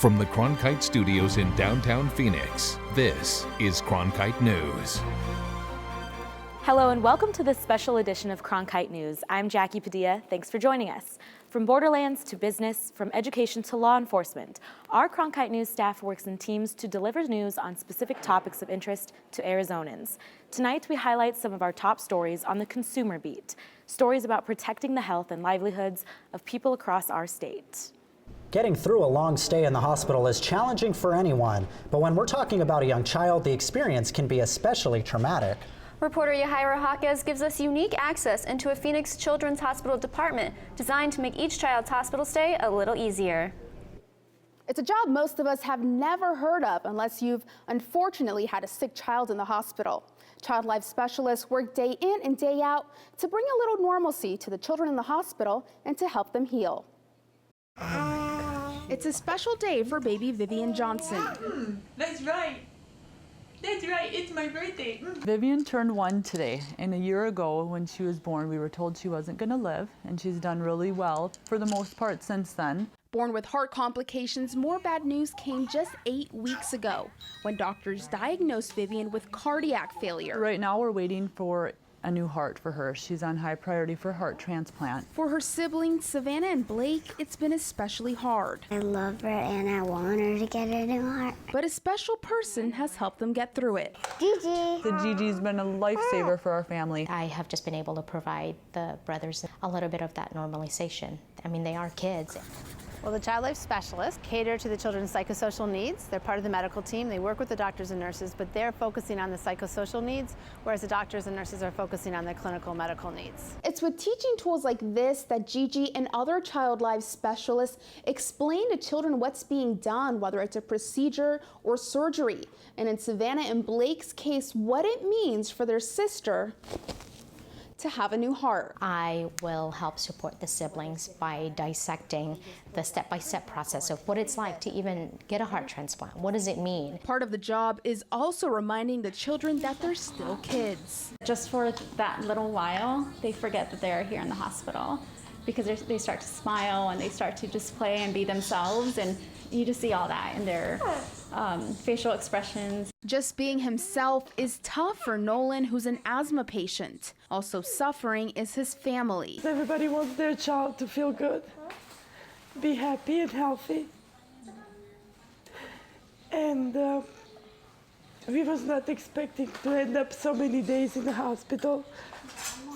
From the Cronkite Studios in downtown Phoenix, this is Cronkite News. Hello and welcome to this special edition of Cronkite News. I'm Jackie Padilla. Thanks for joining us. From borderlands to business, from education to law enforcement, our Cronkite News staff works in teams to deliver news on specific topics of interest to Arizonans. Tonight, we highlight some of our top stories on the consumer beat, stories about protecting the health and livelihoods of people across our state. Getting through a long stay in the hospital is challenging for anyone, but when we're talking about a young child, the experience can be especially traumatic. Reporter Yahaira Jaquez gives us unique access into a Phoenix Children's Hospital department designed to make each child's hospital stay a little easier. It's a job most of us have never heard of unless you've unfortunately had a sick child in the hospital. Child life specialists work day in and day out to bring a little normalcy to the children in the hospital and to help them heal. It's a special day for baby Vivian Johnson. That's right. That's right. It's my birthday. Vivian turned 1 today, and a year ago when she was born, we were told she wasn't going to live, and she's done really well for the most part since then. Born with heart complications, more bad news came just 8 weeks ago when doctors diagnosed Vivian with cardiac failure. Right now we're waiting for a new heart for her. She's on high priority for heart transplant. For her siblings, Savannah and Blake, it's been especially hard. I love her and I want her to get a new heart. But a special person has helped them get through it. Gigi. The Gigi's been a lifesaver for our family. I have just been able to provide the brothers a little bit of that normalization. I mean, they are kids. Well, the child life specialists cater to the children's psychosocial needs. They're part of the medical team. They work with the doctors and nurses, but they're focusing on the psychosocial needs, whereas the doctors and nurses are focusing on the clinical medical needs. It's with teaching tools like this that Gigi and other child life specialists explain to children what's being done, whether it's a procedure or surgery. And in Savannah and Blake's case, what it means for their sister to have a new heart. I will help support the siblings by dissecting the step-by-step process of what it's like to even get a heart transplant. What does it mean? Part of the job is also reminding the children that they're still kids. Just for that little while, they forget that they're here in the hospital because they start to smile and they start to just play and be themselves, and you just see all that in their facial expressions. Just being himself is tough for Nolan, who's an asthma patient. Also suffering is his family. Everybody wants their child to feel good, be happy and healthy. And we was not expecting to end up so many days in the hospital.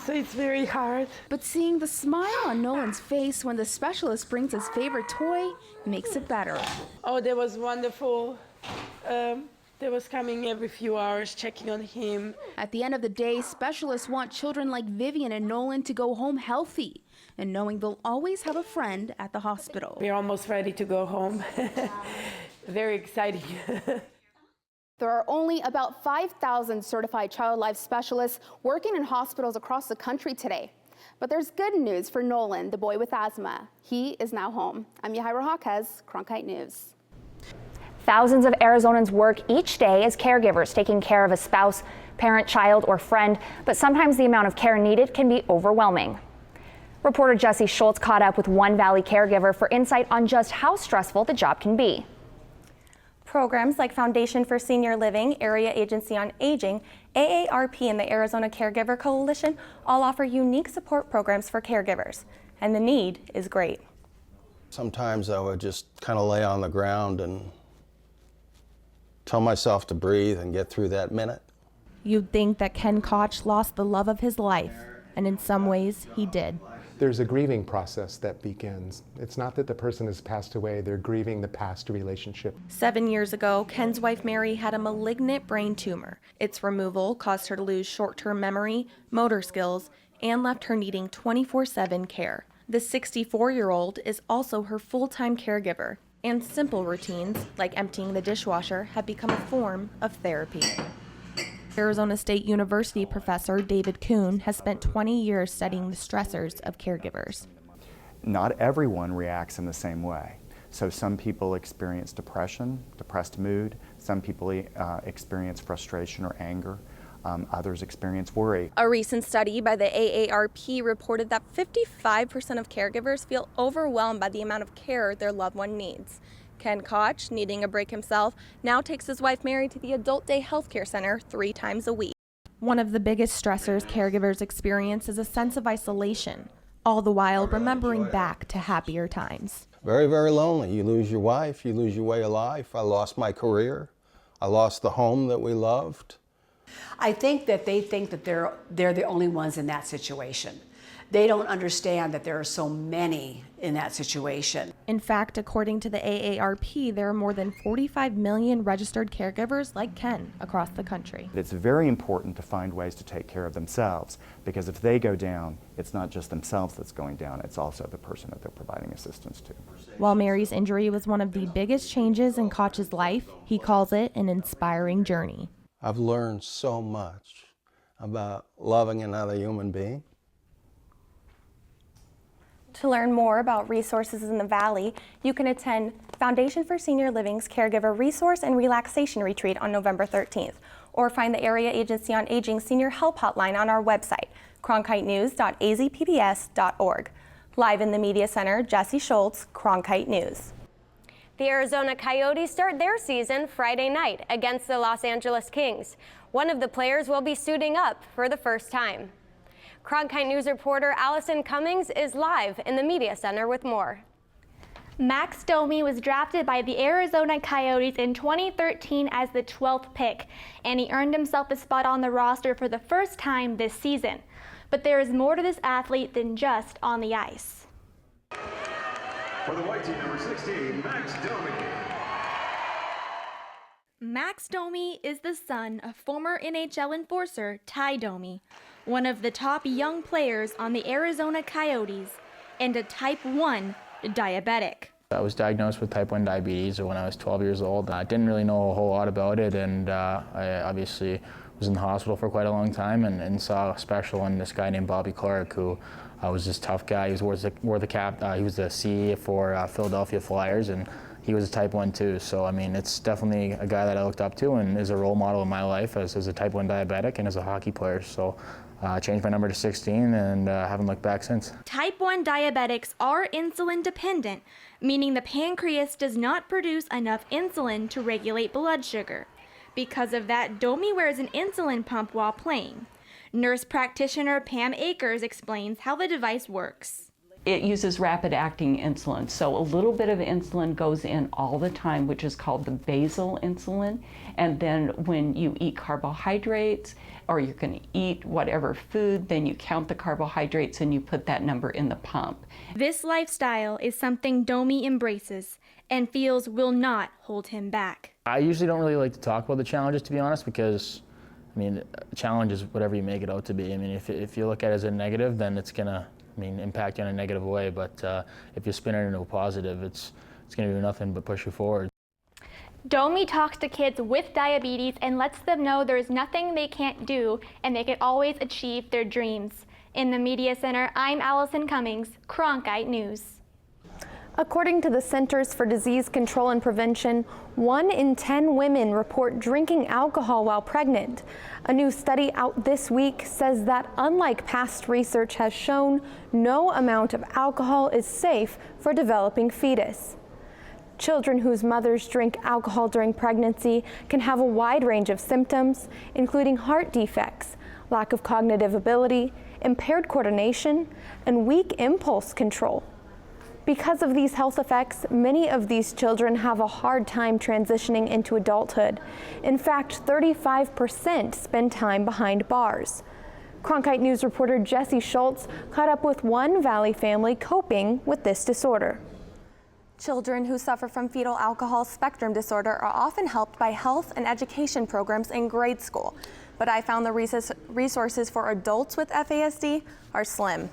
So it's very hard. But seeing the smile on Nolan's face when the specialist brings his favorite toy makes it better. Oh, that was wonderful. They was coming every few hours, checking on him. At the end of the day, specialists want children like Vivian and Nolan to go home healthy and knowing they'll always have a friend at the hospital. We're almost ready to go home. Very exciting. There are only about 5,000 certified child life specialists working in hospitals across the country today. But there's good news for Nolan, the boy with asthma. He is now home. I'm Yahaira Jaquez, Cronkite News. Thousands of Arizonans work each day as caregivers, taking care of a spouse, parent, child, or friend, but sometimes the amount of care needed can be overwhelming. Reporter Jesse Schultz caught up with one Valley caregiver for insight on just how stressful the job can be. Programs like Foundation for Senior Living, Area Agency on Aging, AARP, and the Arizona Caregiver Coalition all offer unique support programs for caregivers, and the need is great. Sometimes I would just kind of lay on the ground and tell myself to breathe and get through that minute. You'd think that Ken Koch lost the love of his life, and in some ways he did. There's a grieving process that begins. It's not that the person has passed away, they're grieving the past relationship. 7 years ago, Ken's wife Mary had a malignant brain tumor. Its removal caused her to lose short-term memory, motor skills, and left her needing 24/7 care. The 64-year-old is also her full-time caregiver, and simple routines, like emptying the dishwasher, have become a form of therapy. Arizona State University professor David Kuhn has spent 20 years studying the stressors of caregivers. Not everyone reacts in the same way. So some people experience depression, depressed mood. Some people experience frustration or anger. Others experience worry. A recent study by the AARP reported that 55% of caregivers feel overwhelmed by the amount of care their loved one needs. Ken Koch, needing a break himself, now takes his wife Mary to the Adult Day Healthcare Center 3 times a week. One of the biggest stressors caregivers experience is a sense of isolation, all the while remembering back to happier times. Very, very lonely. You lose your wife, you lose your way of life. I lost my career. I lost the home that we loved. I think that they think that they're the only ones in that situation. They don't understand that there are so many in that situation. In fact, according to the AARP, there are more than 45 million registered caregivers like Ken across the country. It's very important to find ways to take care of themselves, because if they go down, it's not just themselves that's going down, it's also the person that they're providing assistance to. While Mary's injury was one of the biggest changes in Koch's life, he calls it an inspiring journey. I've learned so much about loving another human being. To learn more about resources in the Valley, you can attend Foundation for Senior Living's Caregiver Resource and Relaxation Retreat on November 13th, or find the Area Agency on Aging Senior Help Hotline on our website, cronkitenews.azpbs.org. Live in the Media Center, Jesse Schultz, Cronkite News. The Arizona Coyotes start their season Friday night against the Los Angeles Kings. One of the players will be suiting up for the first time. Cronkite News reporter Allison Cummings is live in the Media Center with more. Max Domi was drafted by the Arizona Coyotes in 2013 as the 12th pick, and he earned himself a spot on the roster for the first time this season. But there is more to this athlete than just on the ice. For the white team, number 16, Max Domi. Max Domi is the son of former NHL enforcer Ty Domi, one of the top young players on the Arizona Coyotes, and a type 1 diabetic. I was diagnosed with type 1 diabetes when I was 12 years old. I didn't really know a whole lot about it, and I obviously was in the hospital for quite a long time and saw a special in this guy named Bobby Clark, who was this tough guy. He was the cap. He was the CE for Philadelphia Flyers, and he was a type 1 too. So I mean, it's definitely a guy that I looked up to and is a role model in my life as a type 1 diabetic and as a hockey player. So I changed my number to 16 and haven't looked back since. Type 1 diabetics are insulin dependent, meaning the pancreas does not produce enough insulin to regulate blood sugar. Because of that, Domi wears an insulin pump while playing. Nurse practitioner Pam Akers explains how the device works. It uses rapid-acting insulin, so a little bit of insulin goes in all the time, which is called the basal insulin. And then when you eat carbohydrates, or you're going to eat whatever food, then you count the carbohydrates and you put that number in the pump. This lifestyle is something Domi embraces and feels will not hold him back. I usually don't really like to talk about the challenges, to be honest, because I mean, a challenge is whatever you make it out to be. I mean, if you look at it as a negative, then it's gonna, impact you in a negative way. But if you spin it into a positive, it's gonna do nothing but push you forward. Domi talks to kids with diabetes and lets them know there's nothing they can't do and they can always achieve their dreams. In the Media Center, I'm Allison Cummings, Cronkite News. According to the Centers for Disease Control and Prevention, 1 in 10 women report drinking alcohol while pregnant. A new study out this week says that unlike past research has shown, no amount of alcohol is safe for developing fetus. Children whose mothers drink alcohol during pregnancy can have a wide range of symptoms, including heart defects, lack of cognitive ability, impaired coordination, and weak impulse control. Because of these health effects, many of these children have a hard time transitioning into adulthood. In fact, 35% spend time behind bars. Cronkite News reporter Jesse Schultz caught up with one Valley family coping with this disorder. Children who suffer from fetal alcohol spectrum disorder are often helped by health and education programs in grade school. But I found the resources for adults with FASD are slim.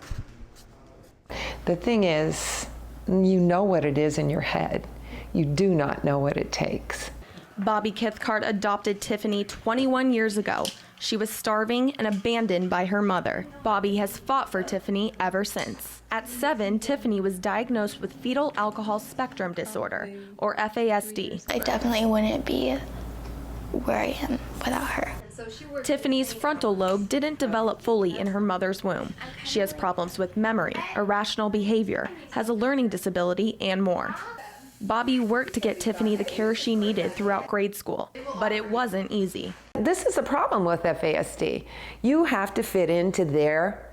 The thing is, you know what it is in your head. You do not know what it takes. Bobby Cathcart adopted Tiffany 21 years ago. She was starving and abandoned by her mother. Bobby has fought for Tiffany ever since. At 7, Tiffany was diagnosed with fetal alcohol spectrum disorder, or FASD. I definitely wouldn't be where I am without her. Tiffany's frontal lobe didn't develop fully in her mother's womb. She has problems with memory, irrational behavior, has a learning disability, and more. Bobby worked to get Tiffany the care she needed throughout grade school, but it wasn't easy. This is the problem with FASD. You have to fit into their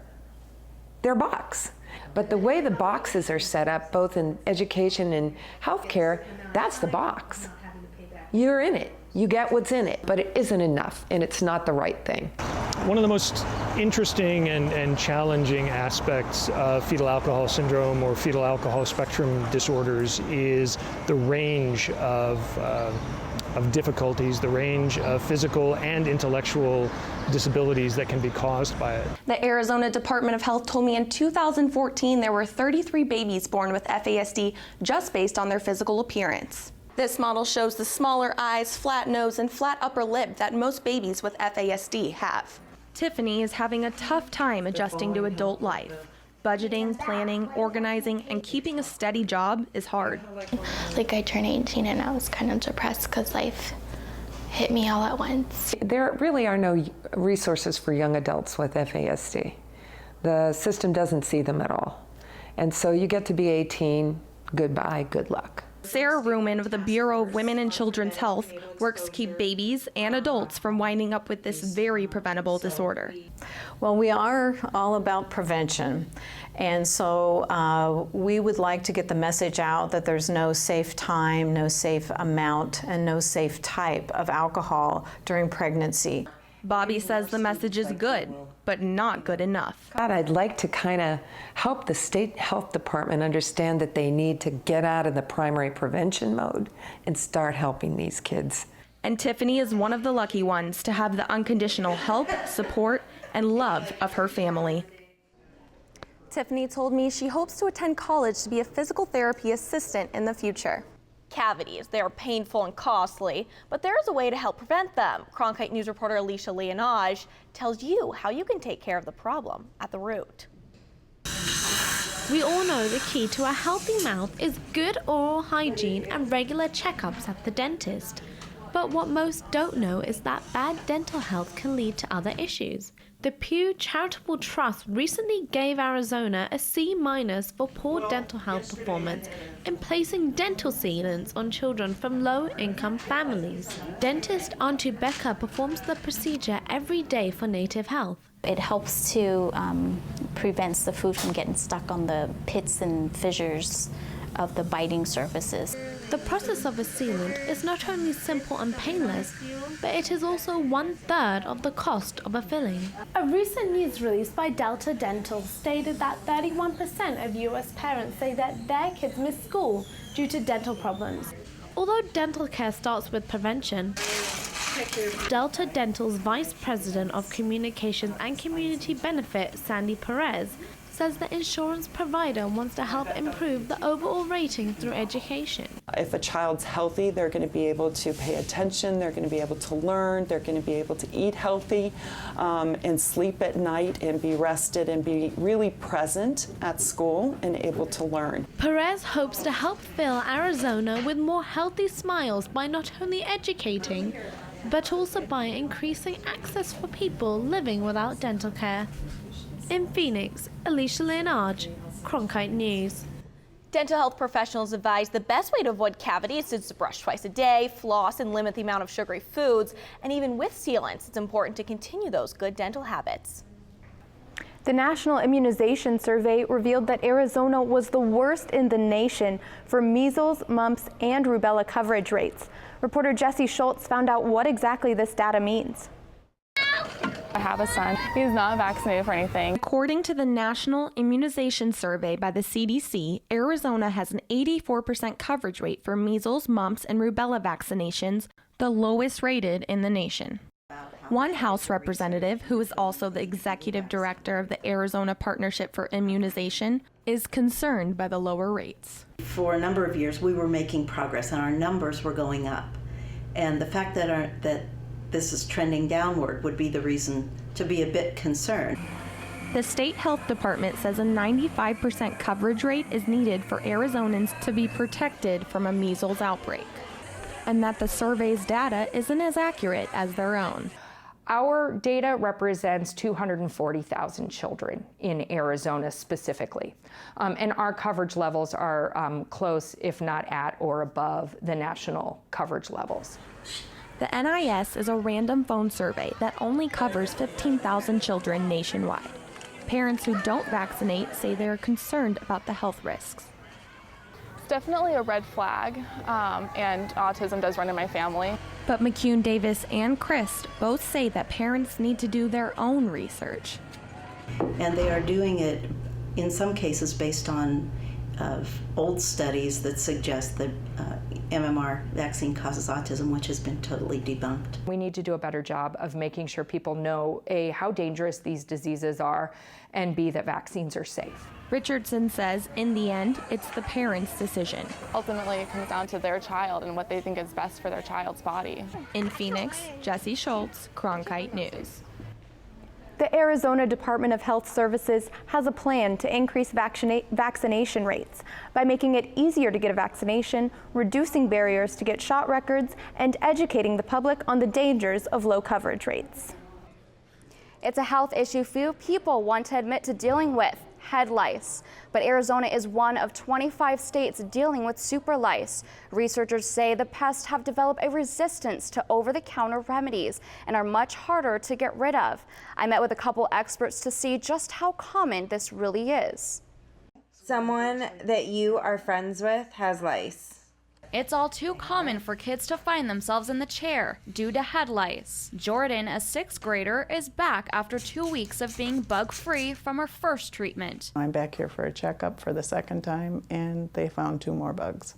box. But the way the boxes are set up, both in education and healthcare, that's the box. You're in it. You get what's in it, but it isn't enough, and it's not the right thing. One of the most interesting and challenging aspects of fetal alcohol syndrome or fetal alcohol spectrum disorders is the range of difficulties, the range of physical and intellectual disabilities that can be caused by it. The Arizona Department of Health told me in 2014 there were 33 babies born with FASD just based on their physical appearance. This model shows the smaller eyes, flat nose, and flat upper lip that most babies with FASD have. Tiffany is having a tough time adjusting to adult life. Budgeting, planning, organizing, and keeping a steady job is hard. Like I turned 18 and I was kind of depressed because life hit me all at once. There really are no resources for young adults with FASD. The system doesn't see them at all. And so you get to be 18, goodbye, good luck. Sarah Ruman of the Bureau of Women and Children's Health works to keep babies and adults from winding up with this very preventable disorder. Well, we are all about prevention, and so we would like to get the message out that there's no safe time, no safe amount, and no safe type of alcohol during pregnancy. Bobby says the message is good, but not good enough. God, I'd like to kind of help the state health department understand that they need to get out of the primary prevention mode and start helping these kids. And Tiffany is one of the lucky ones to have the unconditional help, support, and love of her family. Tiffany told me she hopes to attend college to be a physical therapy assistant in the future. Cavities, they're painful and costly, but there is a way to help prevent them. Cronkite News reporter Alicia Leonage tells you how you can take care of the problem at the root. We all know the key to a healthy mouth is good oral hygiene and regular checkups at the dentist. But what most don't know is that bad dental health can lead to other issues. The Pew Charitable Trust recently gave Arizona a C- for poor dental health performance in placing dental sealants on children from low-income families. Dentist Antu Becker performs the procedure every day for Native Health. It helps to prevents the food from getting stuck on the pits and fissures of the biting surfaces. The process of a sealant is not only simple and painless, but it is also 1/3 of the cost of a filling. A recent news release by Delta Dental stated that 31% of US parents say that their kids miss school due to dental problems. Although dental care starts with prevention, Delta Dental's Vice President of Communications and Community Benefit, Sandy Perez, says the insurance provider wants to help improve the overall rating through education. If a child's healthy, they're going to be able to pay attention, they're going to be able to learn, they're going to be able to eat healthy and sleep at night and be rested and be really present at school and able to learn. Perez hopes to help fill Arizona with more healthy smiles by not only educating, but also by increasing access for people living without dental care. In Phoenix, Alicia Leonage, Cronkite News. Dental health professionals advise the best way to avoid cavities is to brush twice a day, floss, and limit the amount of sugary foods. And even with sealants, it's important to continue those good dental habits. The National Immunization Survey revealed that Arizona was the worst in the nation for measles, mumps, and rubella coverage rates. Reporter Jesse Schultz found out what exactly this data means. I have a son. He's not vaccinated for anything. According to the National Immunization Survey by the CDC, Arizona has an 84% coverage rate for measles, mumps, and rubella vaccinations, the lowest rated in the nation. One House representative, who is also the executive director of the Arizona Partnership for Immunization, is concerned by the lower rates. For a number of years, we were making progress and our numbers were going up. And the fact that this is trending downward would be the reason to be a bit concerned. The state health department says a 95% coverage rate is needed for Arizonans to be protected from a measles outbreak, and that the survey's data isn't as accurate as their own. Our data represents 240,000 children in Arizona specifically, and our coverage levels are close, if not at or above, the national coverage levels. The NIS is a random phone survey that only covers 15,000 children nationwide. Parents who don't vaccinate say they're concerned about the health risks. It's definitely a red flag, and autism does run in my family. But McCune Davis and Christ both say that parents need to do their own research. And they are doing it in some cases based on old studies that suggest that MMR vaccine causes autism, which has been totally debunked. We need to do a better job of making sure people know, A, how dangerous these diseases are, and B, that vaccines are safe. Richardson says, in the end, it's the parents' decision. Ultimately, it comes down to their child and what they think is best for their child's body. In Phoenix, Jesse Schultz, Cronkite News. The Arizona Department of Health Services has a plan to increase vaccination rates by making it easier to get a vaccination, reducing barriers to get shot records, and educating the public on the dangers of low coverage rates. It's a health issue few people want to admit to dealing with, head lice. But Arizona is one of 25 states dealing with super lice. Researchers say the pests have developed a resistance to over-the-counter remedies and are much harder to get rid of. I met with a couple experts to see just how common this really is. Someone that you are friends with has lice. It's all too common for kids to find themselves in the chair due to head lice. Jordan, a 6th grader, is back after 2 weeks of being bug-free from her first treatment. I'm back here for a checkup for the second time, and they found 2 more bugs.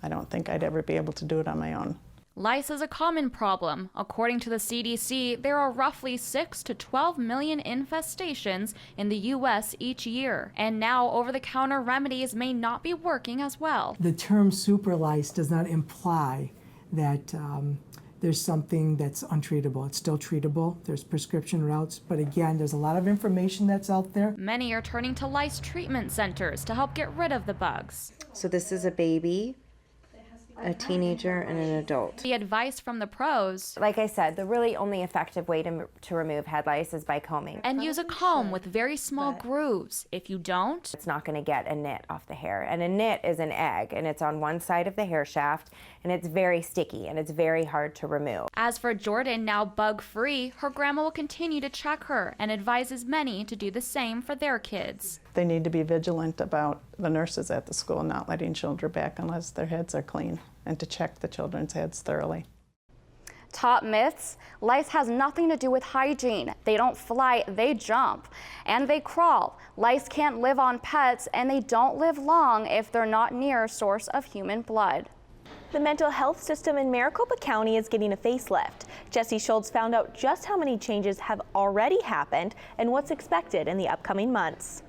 I don't think I'd ever be able to do it on my own. Lice is a common problem. According to the CDC, there are roughly 6 to 12 million infestations in the U.S. each year. And now over-the-counter remedies may not be working as well. The term super lice does not imply that there's something that's untreatable. It's still treatable. There's prescription routes. But again, there's a lot of information that's out there. Many are turning to lice treatment centers to help get rid of the bugs. So this is a baby, a teenager, and an adult. The advice from the pros. Like I said, the really only effective way to remove head lice is by combing. And use a comb with very small grooves. If you don't, it's not going to get a nit off the hair. And a nit is an egg, and it's on one side of the hair shaft, and it's very sticky, and it's very hard to remove. As for Jordan, now bug-free, her grandma will continue to check her and advises many to do the same for their kids. They need to be vigilant about the nurses at the school not letting children back unless their heads are clean, and to check the children's heads thoroughly. Top myths: lice has nothing to do with hygiene. They don't fly, they jump. And they crawl. Lice can't live on pets, and they don't live long if they're not near a source of human blood. The mental health system in Maricopa County is getting a facelift. Jesse Schultz found out just how many changes have already happened and what's expected in the upcoming months.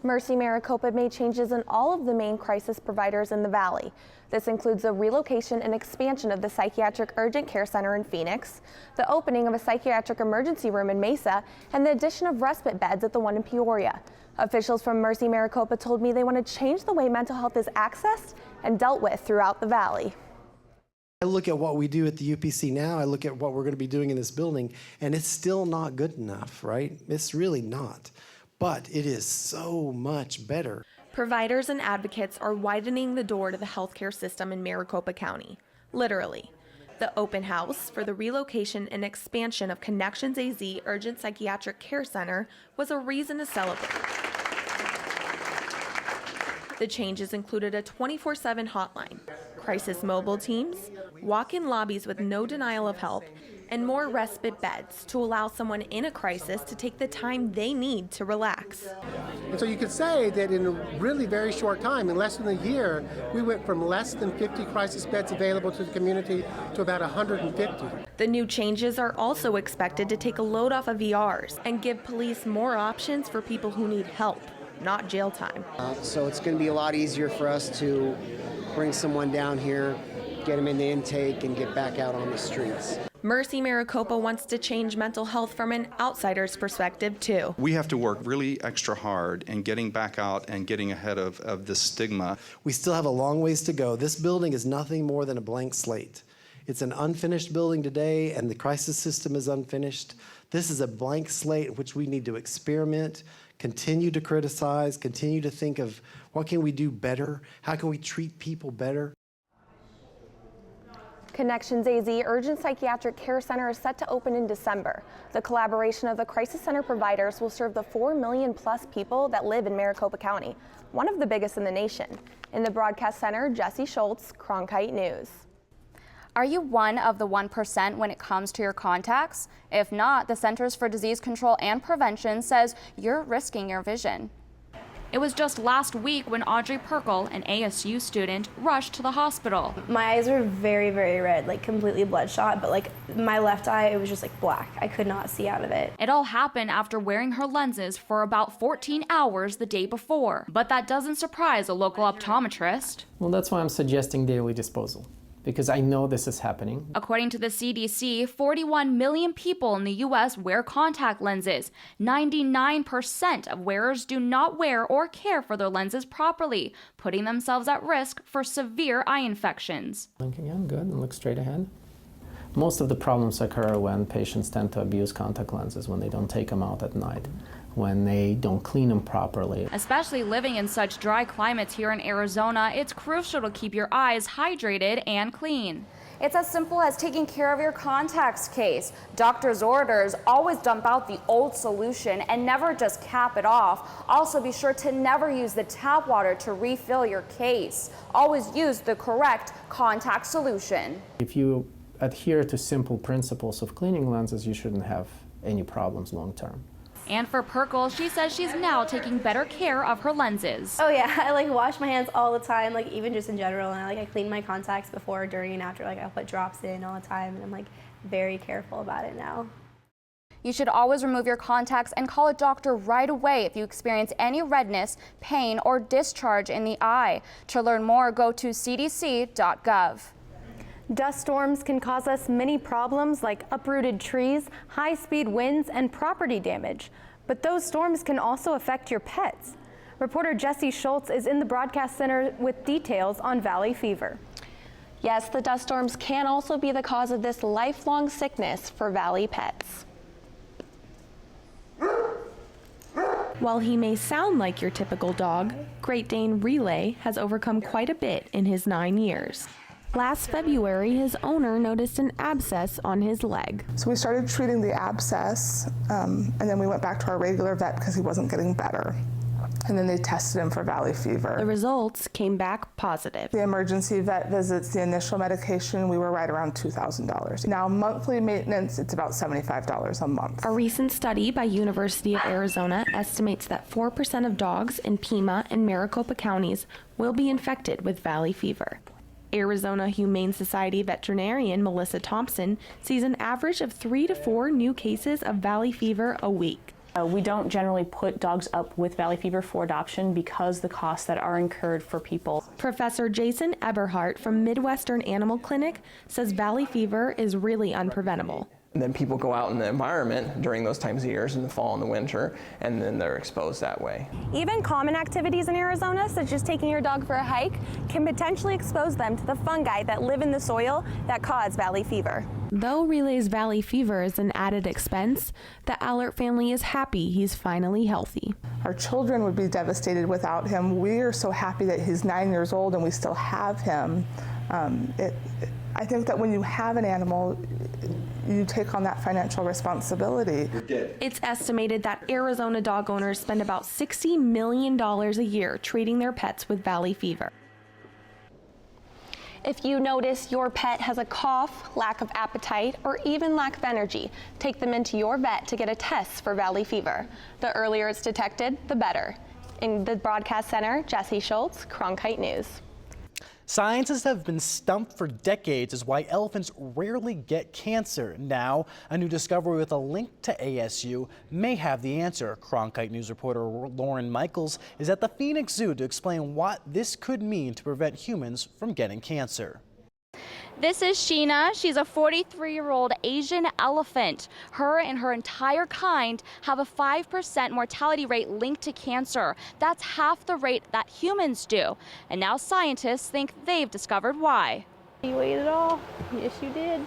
Mercy Maricopa made changes in all of the main crisis providers in the valley. This includes the relocation and expansion of the Psychiatric Urgent Care Center in Phoenix, the opening of a psychiatric emergency room in Mesa, and the addition of respite beds at the one in Peoria. Officials from Mercy Maricopa told me they want to change the way mental health is accessed and dealt with throughout the valley. I look at what we do at the UPC now, I look at what we're going to be doing in this building, and it's still not good enough, right? It's really not. But it is so much better. Providers and advocates are widening the door to the healthcare system in Maricopa County, literally. The open house for the relocation and expansion of Connections AZ Urgent Psychiatric Care Center was a reason to celebrate. The changes included a 24/7 hotline, crisis mobile teams, walk-in lobbies with no denial of help, and more respite beds to allow someone in a crisis to take the time they need to relax. And so you could say that in a really very short time, in less than a year, we went from less than 50 crisis beds available to the community to about 150. The new changes are also expected to take a load off of ERs and give police more options for people who need help, not jail time. So it's going to be a lot easier for us to bring someone down here, get them in the intake, and get back out on the streets. Mercy Maricopa wants to change mental health from an outsider's perspective, too. We have to work really extra hard in getting back out and getting ahead of this stigma. We still have a long ways to go. This building is nothing more than a blank slate. It's an unfinished building today, and the crisis system is unfinished. This is a blank slate in which we need to experiment, continue to criticize, continue to think of what can we do better? How can we treat people better? Connections AZ Urgent Psychiatric Care Center is set to open in December. The collaboration of the crisis center providers will serve the 4 million plus people that live in Maricopa County, one of the biggest in the nation. In the broadcast center, Jesse Schultz, Cronkite News. Are you one of the 1% when it comes to your contacts? If not, the Centers for Disease Control and Prevention says you're risking your vision. It was just last week when Audrey Perkle, an ASU student, rushed to the hospital. My eyes were very, very red, like completely bloodshot, but like my left eye, it was just like black. I could not see out of it. It all happened after wearing her lenses for about 14 hours the day before. But that doesn't surprise a local optometrist. Well, that's why I'm suggesting daily disposal, because I know this is happening. According to the CDC, 41 million people in the U.S. wear contact lenses. 99% of wearers do not wear or care for their lenses properly, putting themselves at risk for severe eye infections. Blink again, good, and look straight ahead. Most of the problems occur when patients tend to abuse contact lenses, when they don't take them out at night, when they don't clean them properly. Especially living in such dry climates here in Arizona, it's crucial to keep your eyes hydrated and clean. It's as simple as taking care of your contacts case. Doctor's orders: always dump out the old solution and never just cap it off. Also be sure to never use the tap water to refill your case. Always use the correct contact solution. If you adhere to simple principles of cleaning lenses, you shouldn't have any problems long term. And for Perkle, she says she's now taking better care of her lenses. Oh yeah, I like wash my hands all the time, like even just in general, and I clean my contacts before, during, and after. Like I put drops in all the time, and I'm like very careful about it now. You should always remove your contacts and call a doctor right away if you experience any redness, pain, or discharge in the eye. To learn more, go to cdc.gov. Dust storms can cause us many problems like uprooted trees, high-speed winds, and property damage. But those storms can also affect your pets. Reporter Jesse Schultz is in the broadcast center with details on valley fever. Yes, the dust storms can also be the cause of this lifelong sickness for valley pets. While he may sound like your typical dog, Great Dane Relay has overcome quite a bit in his 9 years. Last February, his owner noticed an abscess on his leg. So we started treating the abscess, and then we went back to our regular vet because he wasn't getting better. And then they tested him for valley fever. The results came back positive. The emergency vet visits, the initial medication, we were right around $2,000. Now, monthly maintenance, it's about $75 a month. A recent study by University of Arizona estimates that 4% of dogs in Pima and Maricopa counties will be infected with valley fever. Arizona Humane Society veterinarian Melissa Thompson sees an average of 3 to 4 new cases of valley fever a week. We don't generally put dogs up with valley fever for adoption because the costs that are incurred for people. Professor Jason Eberhardt from Midwestern Animal Clinic says valley fever is really unpreventable. And then people go out in the environment during those times of years, in the fall and the winter, and then they're exposed that way. Even common activities in Arizona, such as taking your dog for a hike, can potentially expose them to the fungi that live in the soil that cause valley fever. Though Relay's valley fever is an added expense, the Allert family is happy he's finally healthy. Our children would be devastated without him. We are so happy that he's 9 years old and we still have him. I think that when you have an animal, you take on that financial responsibility. It's estimated that Arizona dog owners spend about $60 million a year treating their pets with valley fever. If you notice your pet has a cough, lack of appetite, or even lack of energy, take them into your vet to get a test for valley fever. The earlier it's detected, the better. In the broadcast center, Jesse Schultz, Cronkite News. Scientists have been stumped for decades as why elephants rarely get cancer. Now, a new discovery with a link to ASU may have the answer. Cronkite News reporter Lauren Michaels is at the Phoenix Zoo to explain what this could mean to prevent humans from getting cancer. This is Sheena. She's a 43-year-old Asian elephant. Her and her entire kind have a 5% mortality rate linked to cancer. That's half the rate that humans do. And now scientists think they've discovered why. You ate it all. Yes, you did.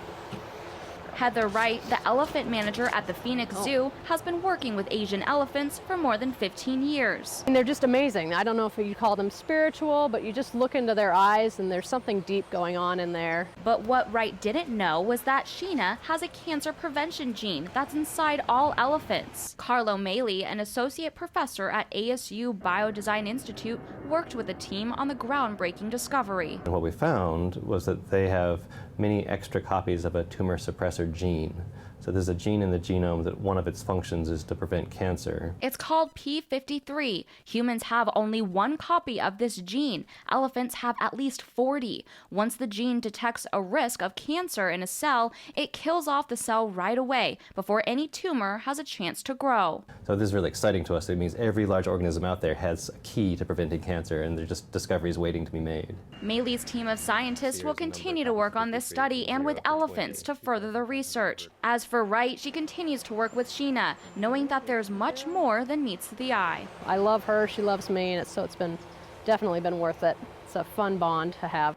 Heather Wright, the elephant manager at the Phoenix Zoo, has been working with Asian elephants for more than 15 years. And they're just amazing. I don't know if you call them spiritual, but you just look into their eyes and there's something deep going on in there. But what Wright didn't know was that Sheena has a cancer prevention gene that's inside all elephants. Carlo Maley, an associate professor at ASU Biodesign Institute, worked with the team on the groundbreaking discovery. And what we found was that they have many extra copies of a tumor suppressor gene. So there's a gene in the genome that one of its functions is to prevent cancer. It's called P53. Humans have only one copy of this gene. Elephants have at least 40. Once the gene detects a risk of cancer in a cell, it kills off the cell right away before any tumor has a chance to grow. So this is really exciting to us. It means every large organism out there has a key to preventing cancer, and they're just discoveries waiting to be made. Maley's team of scientists will continue to work on this study and with elephants to further the research. As for Wright, she continues to work with Sheena, knowing that there's much more than meets the eye. I love her, she loves me, and so it's definitely been worth it. It's a fun bond to have.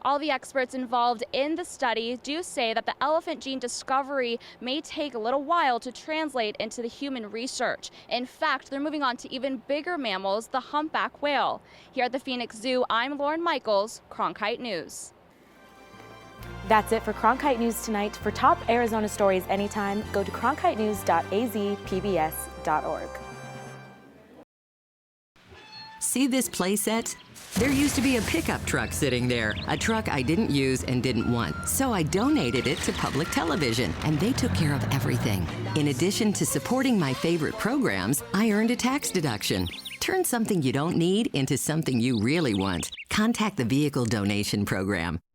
All the experts involved in the study do say that the elephant gene discovery may take a little while to translate into the human research. In fact, they're moving on to even bigger mammals, the humpback whale. Here at the Phoenix Zoo, I'm Lauren Michaels, Cronkite News. That's it for Cronkite News tonight. For top Arizona stories anytime, go to cronkitenews.azpbs.org. See this play set? There used to be a pickup truck sitting there, a truck I didn't use and didn't want. So I donated it to public television, and they took care of everything. In addition to supporting my favorite programs, I earned a tax deduction. Turn something you don't need into something you really want. Contact the Vehicle Donation Program.